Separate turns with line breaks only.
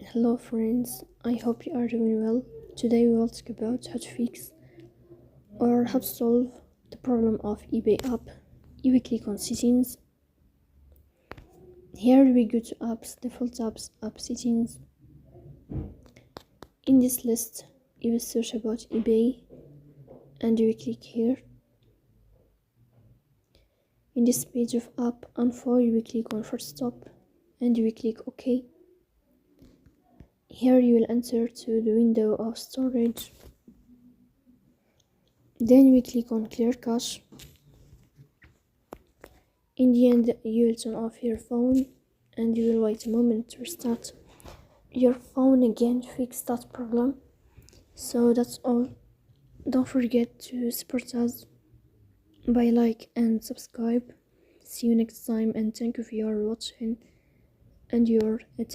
Hello friends, I hope you are doing well. Today we will talk about how to fix or how to solve the problem of eBay app. You will click on settings. Here we go to apps, default apps, app settings. In this list you will search about eBay and you will click here. In this page of app info you will click on first stop and you will click OK. Here you will enter to the window of storage. Then we click on clear cache. In the end, you will turn off your phone and you will wait a moment to restart your phone again to fix that problem. So that's all. Don't forget to support us by like and subscribe. See you next time and thank you for your watching and your attention.